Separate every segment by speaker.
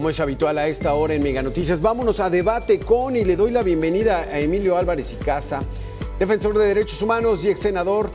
Speaker 1: Como es habitual a esta hora en Mega Noticias, vámonos a debate con y le doy la bienvenida a Emilio Álvarez y Casa, defensor de derechos humanos y ex senador.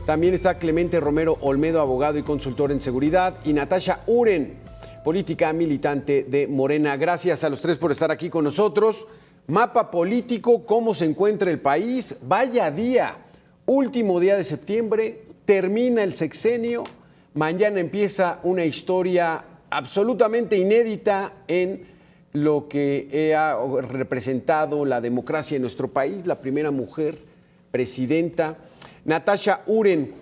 Speaker 1: También está Clemente Romero Olmedo, abogado y consultor en seguridad, y Natasha Uren, política militante de Morena. Gracias a los tres por estar aquí con nosotros. Mapa político, ¿cómo se encuentra el país? Vaya día, último día de septiembre, termina el sexenio, mañana empieza una historia absolutamente inédita en lo que ha representado la democracia en nuestro país, la primera mujer presidenta. Natasha Uren,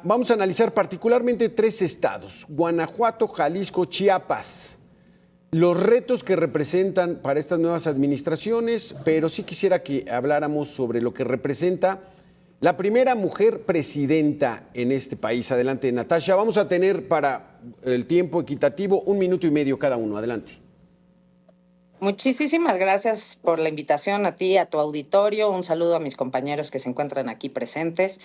Speaker 1: vamos a analizar particularmente 3 estados, Guanajuato, Jalisco, Chiapas, los retos que representan para estas nuevas administraciones, pero sí quisiera que habláramos sobre lo que representa la primera mujer presidenta en este país. Adelante, Natasha. Vamos a tener para el tiempo equitativo 1 minuto y medio cada uno. Adelante.
Speaker 2: Muchísimas gracias por la invitación a ti, a tu auditorio. Un saludo a mis compañeros que se encuentran aquí presentes.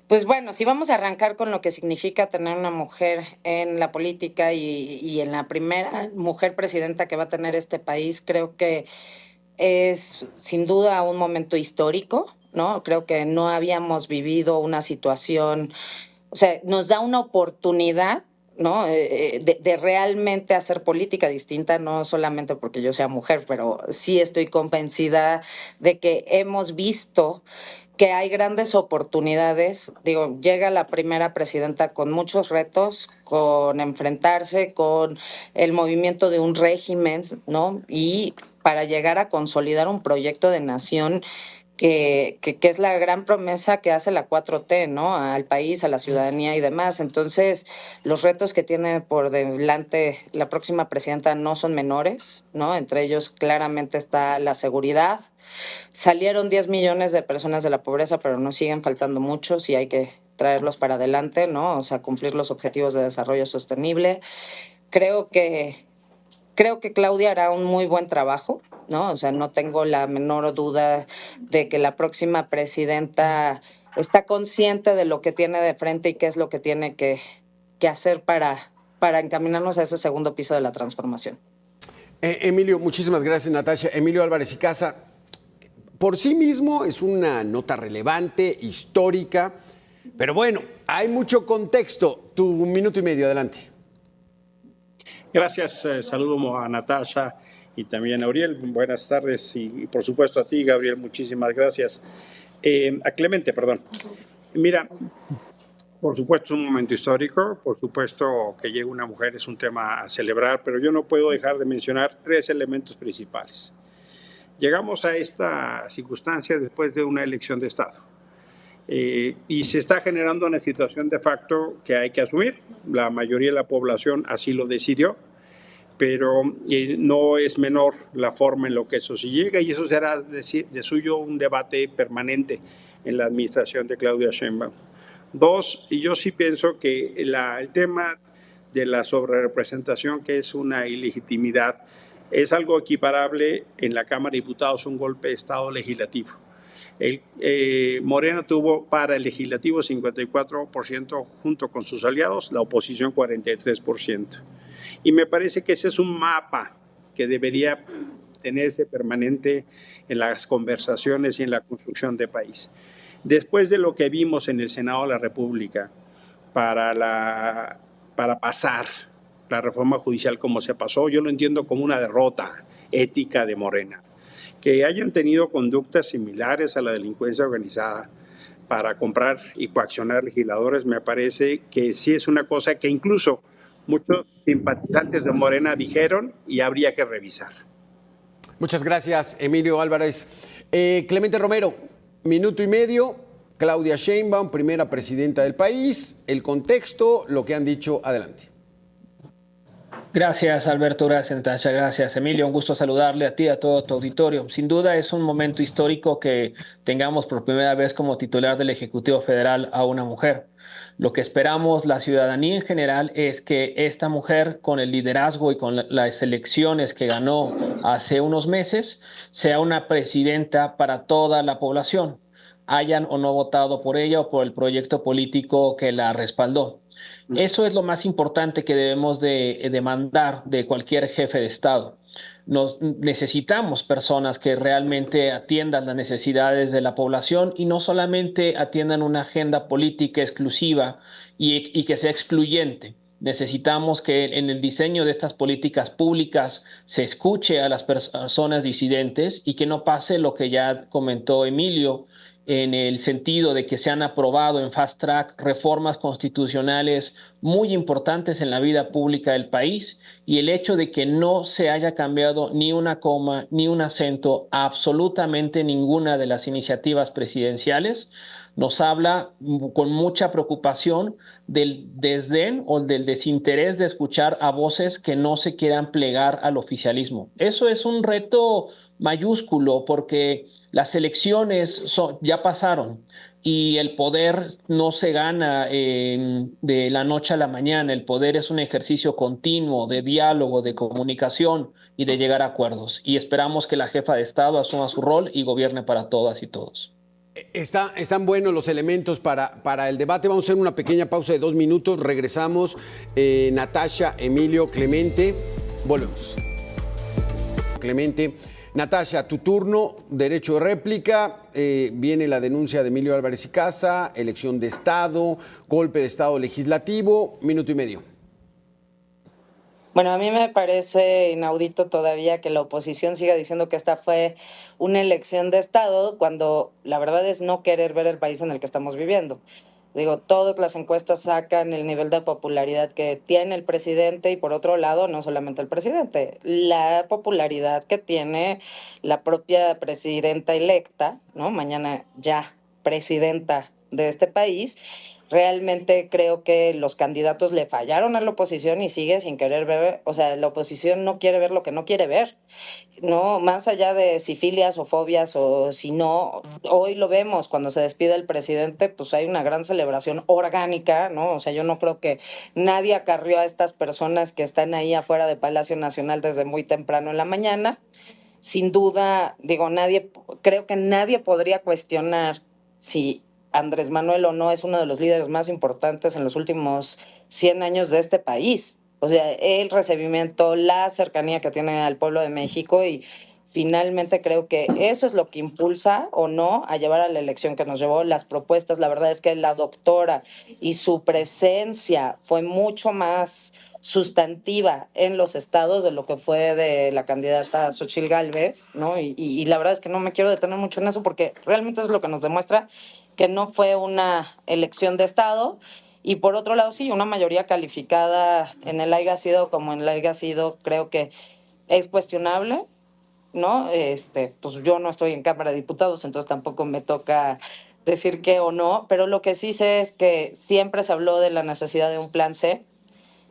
Speaker 2: Pues bueno, si vamos a arrancar con lo que significa tener una mujer en la política y en la primera mujer presidenta que va a tener este país, creo que es sin duda un momento histórico, ¿no? Creo que no habíamos vivido una situación, o sea, nos da una oportunidad, ¿no? De realmente hacer política distinta, no solamente porque yo sea mujer, pero sí estoy convencida de que hemos visto que hay grandes oportunidades. Digo, llega la primera presidenta con muchos retos, con enfrentarse con el movimiento de un régimen, ¿no? Y para llegar a consolidar un proyecto de nación que es la gran promesa que hace la 4T, ¿no? Al país, a la ciudadanía y demás. Entonces, los retos que tiene por delante la próxima presidenta no son menores, ¿no? Entre ellos claramente está la seguridad. Salieron 10 millones de personas de la pobreza, pero nos siguen faltando muchos y hay que traerlos para adelante, ¿no? O sea, cumplir los objetivos de desarrollo sostenible. Creo que Claudia hará un muy buen trabajo, ¿no? O sea, no tengo la menor duda de que la próxima presidenta está consciente de lo que tiene de frente y qué es lo que tiene que hacer para encaminarnos a ese segundo piso de la transformación.
Speaker 1: Emilio, muchísimas gracias, Natasha. Emilio Álvarez y Casa, por sí mismo es una nota relevante, histórica, pero bueno, hay mucho contexto. Tu 1 minuto y medio, adelante.
Speaker 3: Gracias, saludo a Natasha y también a Uriel. Buenas tardes y por supuesto a ti, Gabriel, muchísimas gracias. A Clemente, perdón. Mira, por supuesto es un momento histórico, por supuesto que llegue una mujer es un tema a celebrar, pero yo no puedo dejar de mencionar 3 elementos principales. Llegamos a esta circunstancia después de una elección de Estado. Y se está generando una situación de facto que hay que asumir. La mayoría de la población así lo decidió, pero no es menor la forma en lo que eso se llega, y eso será de suyo un debate permanente en la administración de Claudia Sheinbaum. 2, y yo sí pienso que el tema de la sobrerepresentación, que es una ilegitimidad, es algo equiparable en la Cámara de Diputados, un golpe de Estado legislativo. Morena tuvo para el legislativo 54% junto con sus aliados, la oposición 43%. Y me parece que ese es un mapa que debería tenerse permanente en las conversaciones y en la construcción de país. Después de lo que vimos en el Senado de la República para pasar la reforma judicial como se pasó, yo lo entiendo como una derrota ética de Morena. Que hayan tenido conductas similares a la delincuencia organizada para comprar y coaccionar legisladores, me parece que sí es una cosa que incluso muchos simpatizantes de Morena dijeron y habría que revisar.
Speaker 1: Muchas gracias, Emilio Álvarez. Clemente Romero, 1 minuto y medio. Claudia Sheinbaum, primera presidenta del país. El contexto, lo que han dicho, adelante.
Speaker 4: Gracias, Alberto. Gracias, Natasha. Gracias, Emilio. Un gusto saludarle a ti, a todo tu auditorio. Sin duda es un momento histórico que tengamos por primera vez como titular del Ejecutivo Federal a una mujer. Lo que esperamos la ciudadanía en general es que esta mujer, con el liderazgo y con las elecciones que ganó hace unos meses, sea una presidenta para toda la población, hayan o no votado por ella o por el proyecto político que la respaldó. Eso es lo más importante que debemos de demandar de cualquier jefe de Estado. Necesitamos personas que realmente atiendan las necesidades de la población y no solamente atiendan una agenda política exclusiva y que sea excluyente. Necesitamos que en el diseño de estas políticas públicas se escuche a las personas disidentes y que no pase lo que ya comentó Emilio, en el sentido de que se han aprobado en fast track reformas constitucionales muy importantes en la vida pública del país, y el hecho de que no se haya cambiado ni una coma ni un acento a absolutamente ninguna de las iniciativas presidenciales nos habla con mucha preocupación del desdén o del desinterés de escuchar a voces que no se quieran plegar al oficialismo. Eso es un reto mayúsculo porque las elecciones ya pasaron y el poder no se gana de la noche a la mañana. El poder es un ejercicio continuo de diálogo, de comunicación y de llegar a acuerdos. Y esperamos que la jefa de Estado asuma su rol y gobierne para todas y todos.
Speaker 1: Están buenos los elementos para el debate. Vamos a hacer una pequeña pausa de 2 minutos. Regresamos. Natasha, Emilio, Clemente. Volvemos. Clemente. Natasha, tu turno, derecho de réplica. Viene la denuncia de Emilio Álvarez y Casa, elección de Estado, golpe de Estado legislativo. 1 minuto y medio.
Speaker 2: Bueno, a mí me parece inaudito todavía que la oposición siga diciendo que esta fue una elección de Estado, cuando la verdad es no querer ver el país en el que estamos viviendo. Digo, todas las encuestas sacan el nivel de popularidad que tiene el presidente y, por otro lado, no solamente el presidente, la popularidad que tiene la propia presidenta electa, ¿no? Mañana ya presidenta de este país. Realmente creo que los candidatos le fallaron a la oposición y sigue sin querer ver, o sea, la oposición no quiere ver lo que no quiere ver, ¿no? Más allá de si filias o fobias o si no, hoy lo vemos, cuando se despide el presidente, pues hay una gran celebración orgánica, ¿no? O sea, yo no creo que nadie acarrió a estas personas que están ahí afuera de Palacio Nacional desde muy temprano en la mañana. Sin duda, digo, creo que nadie podría cuestionar si Andrés Manuel o no es uno de los líderes más importantes en los últimos 100 años de este país. O sea, el recibimiento, la cercanía que tiene al pueblo de México, y finalmente creo que eso es lo que impulsa o no a llevar a la elección que nos llevó. Las propuestas, la verdad es que la doctora y su presencia fue mucho más sustantiva en los estados de lo que fue de la candidata Xochitl Gálvez, ¿no? Y la verdad es que no me quiero detener mucho en eso porque realmente es lo que nos demuestra que no fue una elección de Estado. Y por otro lado, sí, una mayoría calificada en el haya sido como en el haya sido, creo que es cuestionable, ¿no? Pues yo no estoy en Cámara de Diputados, entonces tampoco me toca decir qué o no, pero lo que sí sé es que siempre se habló de la necesidad de un plan C.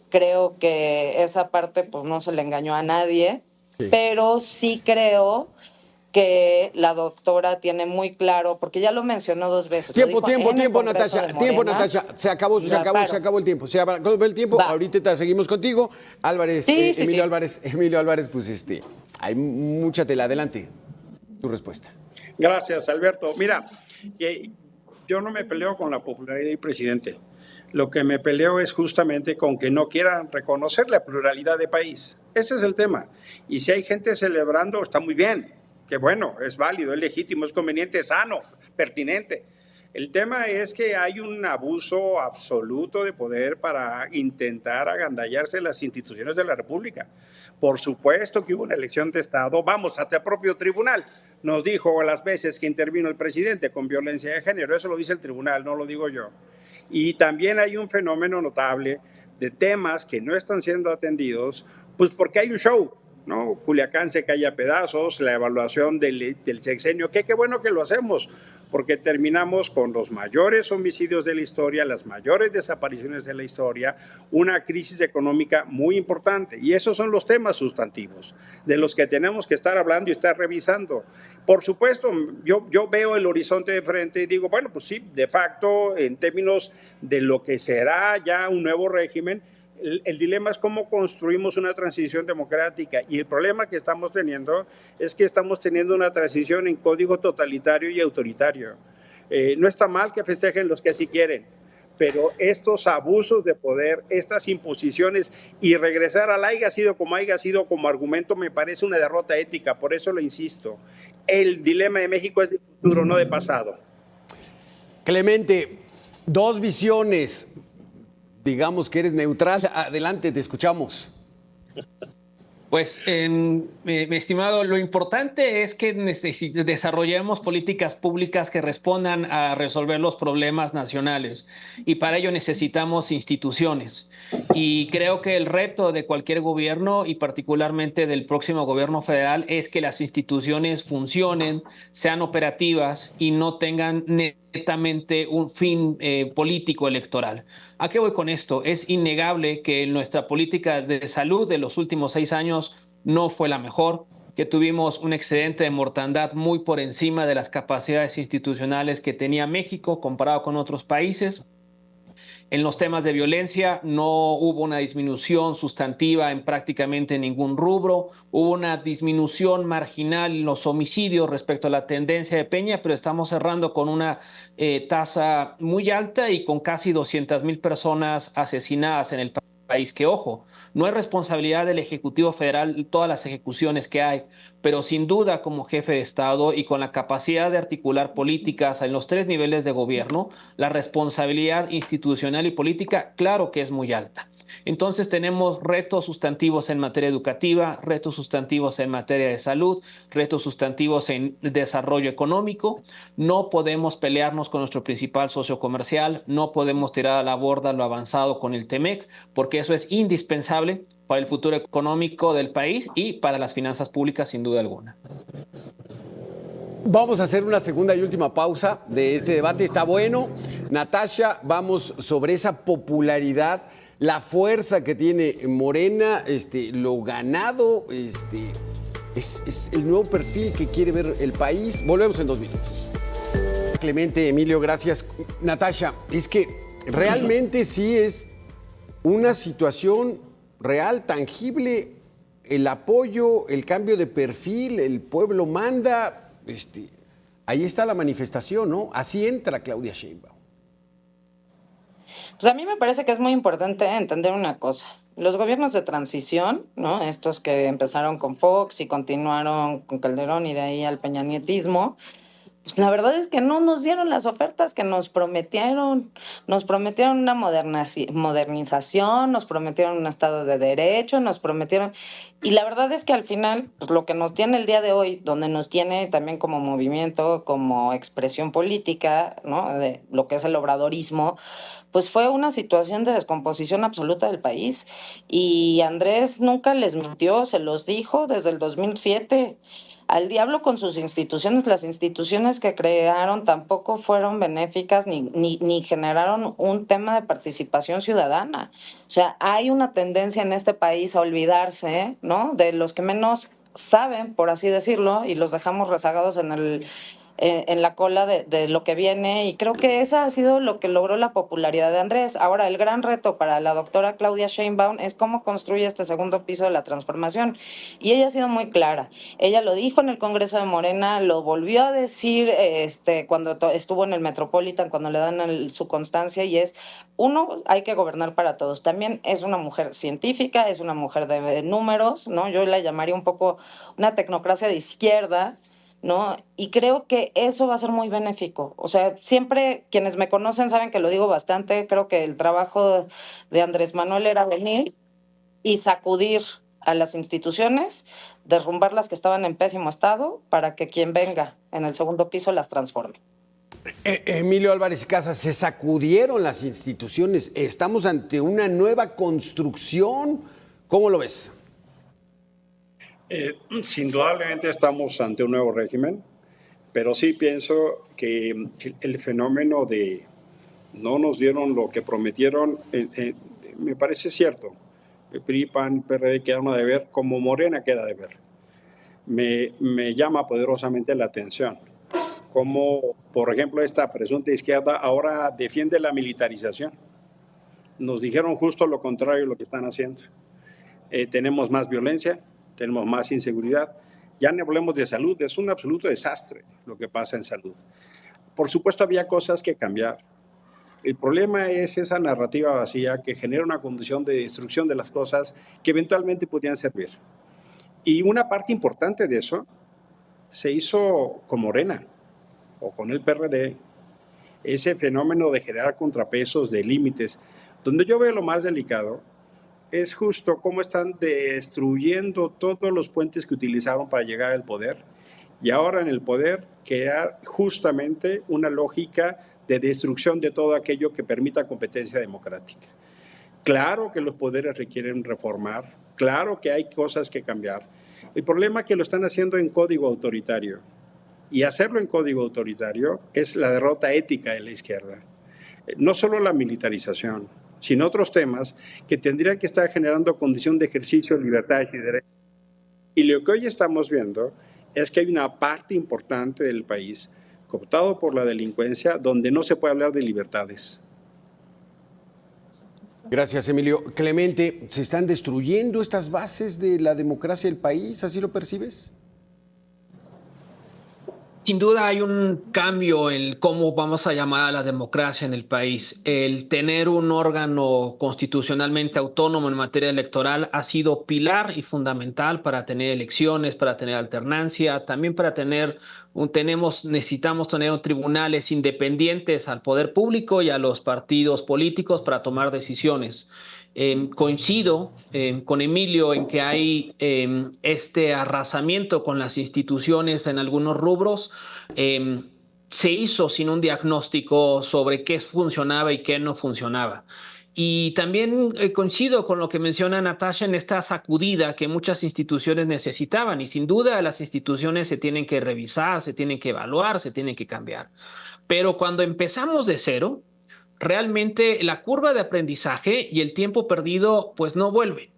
Speaker 2: Creo que esa parte pues no se le engañó a nadie, sí. Pero sí creo que la doctora tiene muy claro, porque ya lo mencionó 2 veces.
Speaker 1: Tiempo, Natasha. Tiempo, Natasha. Se acabó el tiempo. Se acabó el tiempo. Va. Ahorita seguimos contigo. Álvarez, sí, Emilio Álvarez. Emilio Álvarez, pues hay mucha tela. Adelante. Tu respuesta.
Speaker 3: Gracias, Alberto. Mira, yo no me peleo con la popularidad del presidente. Lo que me peleo es justamente con que no quieran reconocer la pluralidad de país. Ese es el tema. Y si hay gente celebrando, está muy bien. Que bueno, es válido, es legítimo, es conveniente, es sano, pertinente. El tema es que hay un abuso absoluto de poder para intentar agandallarse las instituciones de la República. Por supuesto que hubo una elección de Estado, vamos, hasta el propio tribunal nos dijo las veces que intervino el presidente con violencia de género, eso lo dice el tribunal, no lo digo yo. Y también hay un fenómeno notable de temas que no están siendo atendidos, pues porque hay un show, ¿no? Culiacán se cae a pedazos, la evaluación del sexenio, que qué bueno que lo hacemos, porque terminamos con los mayores homicidios de la historia, las mayores desapariciones de la historia, una crisis económica muy importante, y esos son los temas sustantivos de los que tenemos que estar hablando y estar revisando. Por supuesto, yo veo el horizonte de frente y digo, bueno, pues sí, de facto, en términos de lo que será ya un nuevo régimen, el dilema es cómo construimos una transición democrática, y el problema que estamos teniendo es que estamos teniendo una transición en código totalitario y autoritario. No está mal que festejen los que así quieren, pero estos abusos de poder, estas imposiciones y regresar al haya sido como argumento me parece una derrota ética, por eso lo insisto. El dilema de México es de futuro, no de pasado.
Speaker 1: Clemente, dos visiones, digamos que eres neutral, adelante, te escuchamos.
Speaker 4: Pues, mi estimado, lo importante es que desarrollemos políticas públicas que respondan a resolver los problemas nacionales y para ello necesitamos instituciones. Y creo que el reto de cualquier gobierno y particularmente del próximo gobierno federal es que las instituciones funcionen, sean operativas y no tengan netamente un fin político electoral. ¿A qué voy con esto? Es innegable que nuestra política de salud de los últimos 6 años no fue la mejor, que tuvimos un excedente de mortandad muy por encima de las capacidades institucionales que tenía México comparado con otros países. En los temas de violencia no hubo una disminución sustantiva en prácticamente ningún rubro, hubo una disminución marginal en los homicidios respecto a la tendencia de Peña, pero estamos cerrando con una tasa muy alta y con casi 200,000 personas asesinadas en el país, que ojo, no es responsabilidad del Ejecutivo Federal todas las ejecuciones que hay, pero sin duda como jefe de Estado y con la capacidad de articular políticas en los 3 niveles de gobierno, la responsabilidad institucional y política, claro que es muy alta. Entonces tenemos retos sustantivos en materia educativa, retos sustantivos en materia de salud, retos sustantivos en desarrollo económico. No podemos pelearnos con nuestro principal socio comercial, no podemos tirar a la borda lo avanzado con el TEMEC, porque eso es indispensable para el futuro económico del país y para las finanzas públicas, sin duda alguna.
Speaker 1: Vamos a hacer una segunda y última pausa de este debate. Está bueno. Natasha, vamos sobre esa popularidad, la fuerza que tiene Morena, lo ganado, es el nuevo perfil que quiere ver el país. Volvemos en 2 minutos. Clemente, Emilio, gracias. Natasha, es que realmente sí es una situación real, tangible, el apoyo, el cambio de perfil, el pueblo manda, ahí está la manifestación, ¿no? Así entra Claudia Sheinbaum.
Speaker 2: Pues a mí me parece que es muy importante entender una cosa. Los gobiernos de transición, ¿no? Estos que empezaron con Fox y continuaron con Calderón y de ahí al peñanietismo, pues la verdad es que no nos dieron las ofertas que nos prometieron una modernización, nos prometieron un Estado de Derecho, y la verdad es que al final, pues lo que nos tiene el día de hoy, donde nos tiene también como movimiento, como expresión política, ¿no? De lo que es el obradorismo, pues fue una situación de descomposición absoluta del país. Y Andrés nunca les mintió, se los dijo desde el 2007. Al diablo con sus instituciones, las instituciones que crearon tampoco fueron benéficas ni generaron un tema de participación ciudadana. O sea, hay una tendencia en este país a olvidarse, ¿no? De los que menos saben, por así decirlo, y los dejamos rezagados en la cola de lo que viene, y creo que eso ha sido lo que logró la popularidad de Andrés. Ahora, el gran reto para la doctora Claudia Sheinbaum es cómo construye este segundo piso de la transformación, y ella ha sido muy clara. Ella lo dijo en el Congreso de Morena, lo volvió a decir cuando estuvo en el Metropolitan, cuando le dan su constancia, y es, uno, hay que gobernar para todos. También es una mujer científica, es una mujer de números, ¿no? Yo la llamaría un poco una tecnocracia de izquierda, ¿no? Y creo que eso va a ser muy benéfico. O sea, siempre quienes me conocen saben que lo digo bastante. Creo que el trabajo de Andrés Manuel era venir y sacudir a las instituciones, derrumbar las que estaban en pésimo estado para que quien venga en el segundo piso las transforme.
Speaker 1: Emilio Álvarez y Casas, se sacudieron las instituciones. Estamos ante una nueva construcción. ¿Cómo lo ves?
Speaker 3: Indudablemente estamos ante un nuevo régimen, pero sí pienso que el fenómeno de no nos dieron lo que prometieron, me parece cierto. El PRI, PAN, PRD quedaron a deber, como Morena queda a deber. Me llama poderosamente la atención como, por ejemplo, esta presunta izquierda ahora defiende la militarización. Nos dijeron justo lo contrario de lo que están haciendo. Tenemos más violencia, tenemos más inseguridad. Ya no hablemos de salud, es un absoluto desastre lo que pasa en salud. Por supuesto, había cosas que cambiar. El problema es esa narrativa vacía que genera una condición de destrucción de las cosas que eventualmente podrían servir. Y una parte importante de eso se hizo con Morena o con el PRD, ese fenómeno de generar contrapesos, de límites. Donde yo veo lo más delicado es justo cómo están destruyendo todos los puentes que utilizaron para llegar al poder, y ahora en el poder crear justamente una lógica de destrucción de todo aquello que permita competencia democrática. Claro que los poderes requieren reformar, claro que hay cosas que cambiar. El problema es que lo están haciendo en código autoritario, y hacerlo en código autoritario es la derrota ética de la izquierda. No solo la militarización, sino otros temas que tendrían que estar generando condición de ejercicio de libertades y derechos. Y lo que hoy estamos viendo es que hay una parte importante del país cooptado por la delincuencia donde no se puede hablar de libertades.
Speaker 1: Gracias, Emilio. Clemente, ¿se están destruyendo estas bases de la democracia del país? ¿Así lo percibes?
Speaker 4: Sin duda hay un cambio en cómo vamos a llamar a la democracia en el país. El tener un órgano constitucionalmente autónomo en materia electoral ha sido pilar y fundamental para tener elecciones, para tener alternancia, también para necesitamos tener tribunales independientes al poder público y a los partidos políticos para tomar decisiones. Coincido con Emilio en que hay este arrasamiento con las instituciones en algunos rubros. Se hizo sin un diagnóstico sobre qué funcionaba y qué no funcionaba. Y también coincido con lo que menciona Natasha en esta sacudida que muchas instituciones necesitaban, y sin duda las instituciones se tienen que revisar, se tienen que evaluar, se tienen que cambiar. Pero cuando empezamos de cero, realmente la curva de aprendizaje y el tiempo perdido pues no vuelve.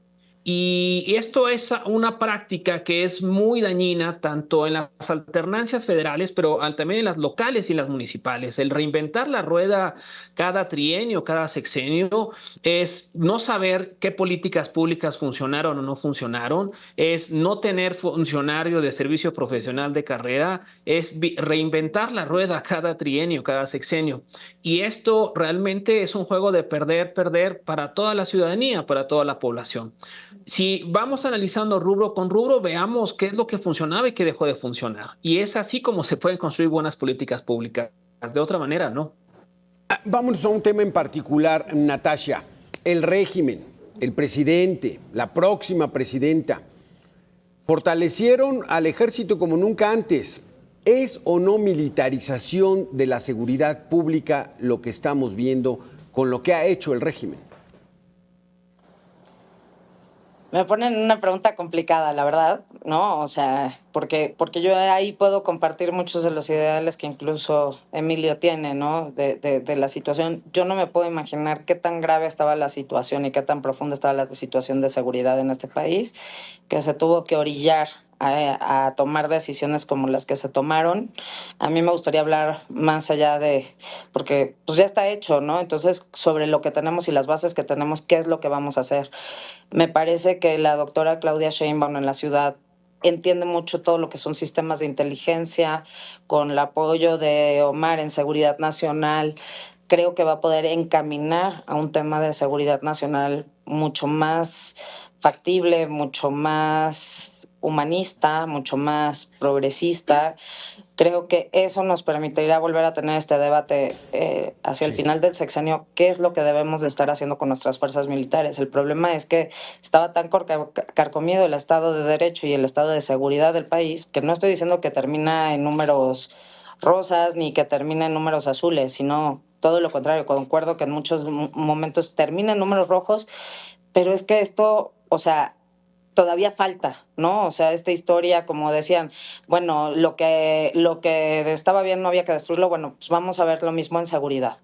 Speaker 4: Y esto es una práctica que es muy dañina tanto en las alternancias federales, pero también en las locales y en las municipales. El reinventar la rueda cada trienio, cada sexenio, es no saber qué políticas públicas funcionaron o no funcionaron, es no tener funcionario de servicio profesional de carrera, es reinventar la rueda cada trienio, cada sexenio. Y esto realmente es un juego de perder, perder para toda la ciudadanía, para toda la población. Si vamos analizando rubro con rubro, veamos qué es lo que funcionaba y qué dejó de funcionar. Y es así como se pueden construir buenas políticas públicas. De otra manera, no.
Speaker 1: Vámonos a un tema en particular, Natasha. El régimen, el presidente, la próxima presidenta, fortalecieron al ejército como nunca antes. ¿Es o no militarización de la seguridad pública lo que estamos viendo con lo que ha hecho el régimen?
Speaker 2: Me ponen una pregunta complicada, la verdad, ¿no? O sea, porque yo ahí puedo compartir muchos de los ideales que incluso Emilio tiene, ¿no? De la situación. Yo no me puedo imaginar qué tan grave estaba la situación y qué tan profunda estaba la situación de seguridad en este país, que se tuvo que orillar a tomar decisiones como las que se tomaron. A mí me gustaría hablar más allá porque pues ya está hecho, ¿no? Entonces, sobre lo que tenemos y las bases que tenemos, ¿qué es lo que vamos a hacer? Me parece que la doctora Claudia Sheinbaum en la ciudad entiende mucho todo lo que son sistemas de inteligencia, con el apoyo de Omar en seguridad nacional. Creo que va a poder encaminar a un tema de seguridad nacional mucho más factible, mucho más humanista, mucho más progresista. Creo que eso nos permitirá volver a tener este debate hacia el final del sexenio, qué es lo que debemos de estar haciendo con nuestras fuerzas militares. El problema es que estaba tan carcomido el Estado de Derecho y el Estado de Seguridad del país, que no estoy diciendo que termina en números rosas ni que termina en números azules, sino todo lo contrario. Concuerdo que en muchos momentos termina en números rojos, pero es que esto, o sea, todavía falta, ¿no? O sea, esta historia, como decían, bueno, lo que estaba bien no había que destruirlo, bueno, pues vamos a ver lo mismo en seguridad.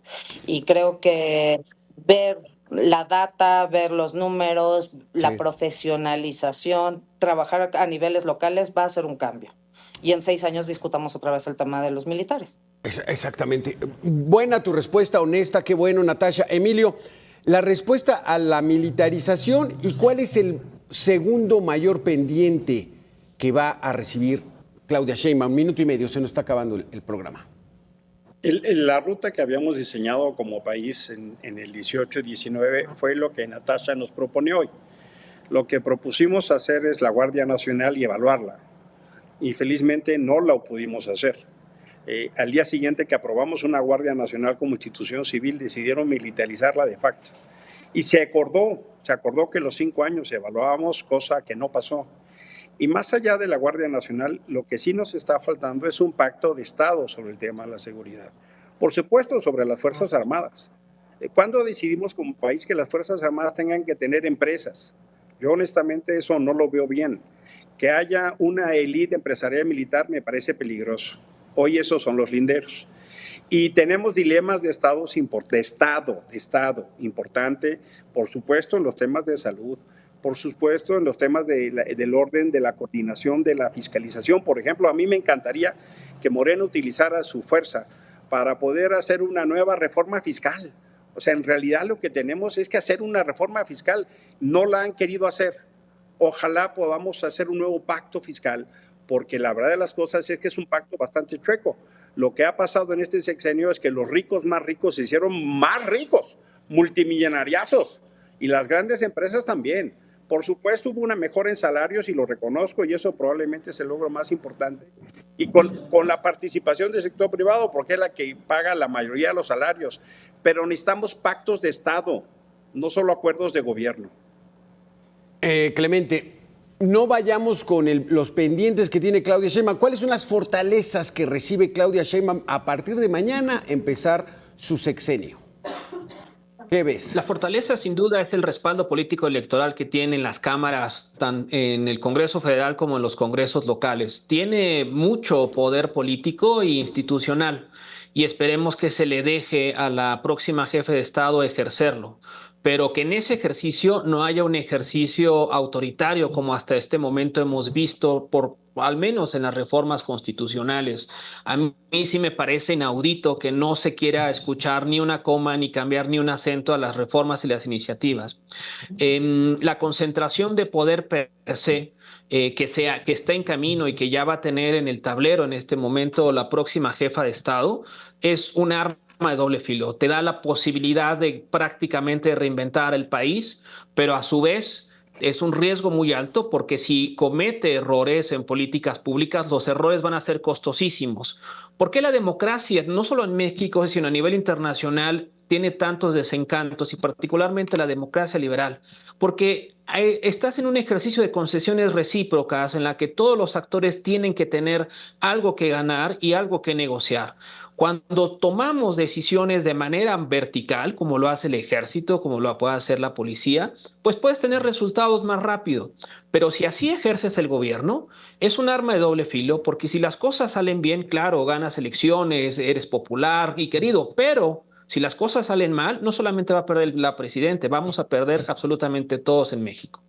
Speaker 2: Y creo que ver la data, ver los números, la profesionalización, trabajar a niveles locales va a ser un cambio. Y en 6 años discutamos otra vez el tema de los militares.
Speaker 1: Exactamente. Buena tu respuesta, honesta, qué bueno, Natasha. Emilio, la respuesta a la militarización y cuál es el segundo mayor pendiente que va a recibir Claudia Sheinbaum. 1 minuto y medio, se nos está acabando el programa.
Speaker 3: La ruta que habíamos diseñado como país en el 18-19 fue lo que Natasha nos propone hoy. Lo que propusimos hacer es la Guardia Nacional y evaluarla. Y felizmente no lo pudimos hacer. Al día siguiente que aprobamos una Guardia Nacional como institución civil, decidieron militarizarla de facto. Y se acordó que los 5 años evaluábamos, cosa que no pasó. Y más allá de la Guardia Nacional, lo que sí nos está faltando es un pacto de Estado sobre el tema de la seguridad. Por supuesto, sobre las Fuerzas Armadas. ¿Cuándo decidimos como país que las Fuerzas Armadas tengan que tener empresas? Yo honestamente eso no lo veo bien. Que haya una élite empresarial militar me parece peligroso. Hoy esos son los linderos. Y tenemos dilemas de Estado importante, por supuesto, en los temas de salud, por supuesto, en los temas del orden, de la coordinación, de la fiscalización. Por ejemplo, a mí me encantaría que Morena utilizara su fuerza para poder hacer una nueva reforma fiscal. O sea, en realidad lo que tenemos es que hacer una reforma fiscal. No la han querido hacer. Ojalá podamos hacer un nuevo pacto fiscal, porque la verdad de las cosas es que es un pacto bastante chueco. Lo que ha pasado en este sexenio es que los ricos más ricos se hicieron más ricos, multimillonariazos, y las grandes empresas también. Por supuesto, hubo una mejora en salarios y lo reconozco, y eso probablemente es el logro más importante. Y con la participación del sector privado, porque es la que paga la mayoría de los salarios. Pero necesitamos pactos de Estado, no solo acuerdos de gobierno.
Speaker 1: Clemente, no vayamos con los pendientes que tiene Claudia Sheinbaum. ¿Cuáles son las fortalezas que recibe Claudia Sheinbaum a partir de mañana empezar su sexenio? ¿Qué ves?
Speaker 4: La fortaleza, sin duda, es el respaldo político electoral que tiene en las cámaras, tanto en el Congreso Federal como en los congresos locales. Tiene mucho poder político e institucional y esperemos que se le deje a la próxima jefe de Estado ejercerlo, pero que en ese ejercicio no haya un ejercicio autoritario como hasta este momento hemos visto, al menos en las reformas constitucionales. A mí sí me parece inaudito que no se quiera escuchar ni una coma ni cambiar ni un acento a las reformas y las iniciativas. La concentración de poder per se, que está en camino y que ya va a tener en el tablero en este momento la próxima jefa de Estado, es un arma de doble filo. Te da la posibilidad de prácticamente reinventar el país, pero a su vez es un riesgo muy alto porque si comete errores en políticas públicas, los errores van a ser costosísimos. ¿Por qué la democracia, no solo en México, sino a nivel internacional, tiene tantos desencantos y particularmente la democracia liberal? Porque estás en un ejercicio de concesiones recíprocas en la que todos los actores tienen que tener algo que ganar y algo que negociar. Cuando tomamos decisiones de manera vertical, como lo hace el ejército, como lo puede hacer la policía, pues puedes tener resultados más rápido. Pero si así ejerces el gobierno, es un arma de doble filo, porque si las cosas salen bien, claro, ganas elecciones, eres popular y querido, pero si las cosas salen mal, no solamente va a perder la presidenta, vamos a perder absolutamente todos en México.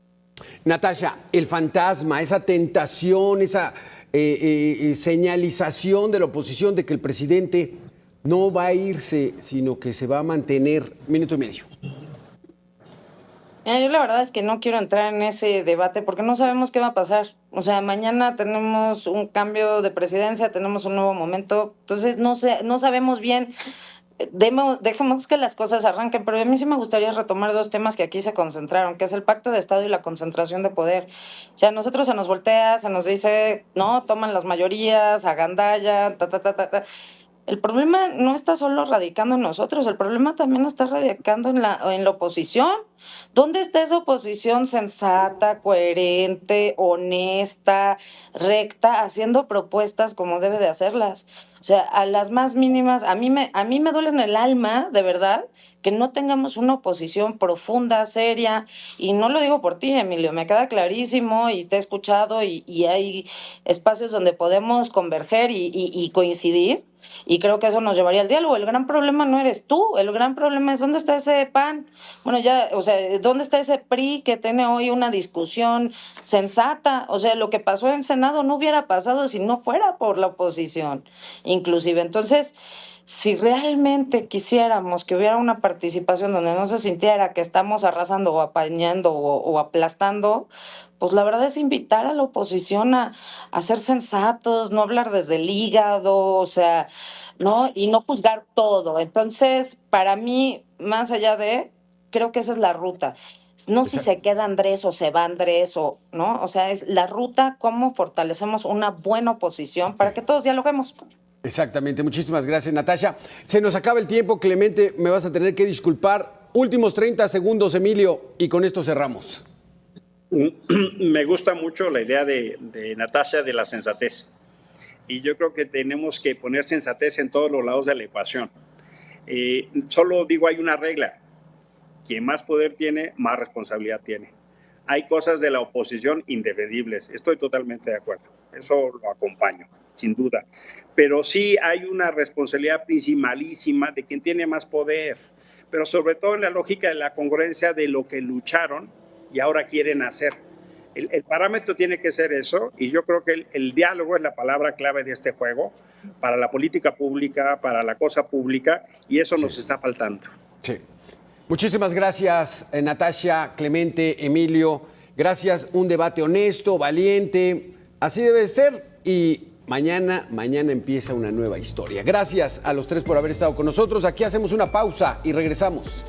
Speaker 1: Natasha, el fantasma, esa tentación, esa señalización de la oposición de que el presidente no va a irse, sino que se va a mantener. Minuto y medio.
Speaker 2: Yo la verdad es que no quiero entrar en ese debate porque no sabemos qué va a pasar. O sea, mañana tenemos un cambio de presidencia, tenemos un nuevo momento, entonces no sabemos bien. Dejemos que las cosas arranquen, pero a mí sí me gustaría retomar 2 temas que aquí se concentraron, que es el pacto de Estado y la concentración de poder. O sea, a nosotros se nos voltea, se nos dice, no, toman las mayorías, agandalla, El problema no está solo radicando en nosotros, el problema también está radicando en la oposición. ¿Dónde está esa oposición sensata, coherente, honesta, recta, haciendo propuestas como debe de hacerlas? O sea, a las más mínimas, a mí me duele en el alma, de verdad, que no tengamos una oposición profunda, seria, y no lo digo por ti, Emilio, me queda clarísimo y te he escuchado y hay espacios donde podemos converger y coincidir. Y creo que eso nos llevaría al diálogo. El gran problema no eres tú, el gran problema es dónde está ese PAN. Bueno, ya, o sea, sea, ¿dónde está ese PRI que tiene hoy una discusión sensata? O sea, lo que pasó en Senado no hubiera pasado si no fuera por la oposición, inclusive. Entonces, si realmente quisiéramos que hubiera una participación donde no se sintiera que estamos arrasando o apañando o aplastando, pues la verdad es invitar a la oposición a ser sensatos, no hablar desde el hígado, o sea, ¿no? Y no juzgar todo. Entonces, para mí, más allá de, creo que esa es la ruta. No si se queda Andrés o se va Andrés o, ¿no? O sea, es la ruta, cómo fortalecemos una buena oposición para que todos dialoguemos.
Speaker 1: Exactamente, muchísimas gracias, Natasha. Se nos acaba el tiempo, Clemente, me vas a tener que disculpar. Últimos 30 segundos, Emilio, y con esto cerramos.
Speaker 3: Me gusta mucho la idea de Natasha de la sensatez. Y yo creo que tenemos que poner sensatez en todos los lados de la ecuación. Solo digo, hay una regla. Quien más poder tiene, más responsabilidad tiene. Hay cosas de la oposición indefendibles. Estoy totalmente de acuerdo. Eso lo acompaño, sin duda. Pero sí hay una responsabilidad principalísima de quien tiene más poder. Pero sobre todo en la lógica de la congruencia de lo que lucharon y ahora quieren hacer. El parámetro tiene que ser eso, y yo creo que el diálogo es la palabra clave de este juego para la política pública, para la cosa pública, y eso nos está faltando.
Speaker 1: Sí. Muchísimas gracias, Natasha, Clemente, Emilio. Gracias, un debate honesto, valiente. Así debe ser, y mañana empieza una nueva historia. Gracias a los tres por haber estado con nosotros. Aquí hacemos una pausa y regresamos.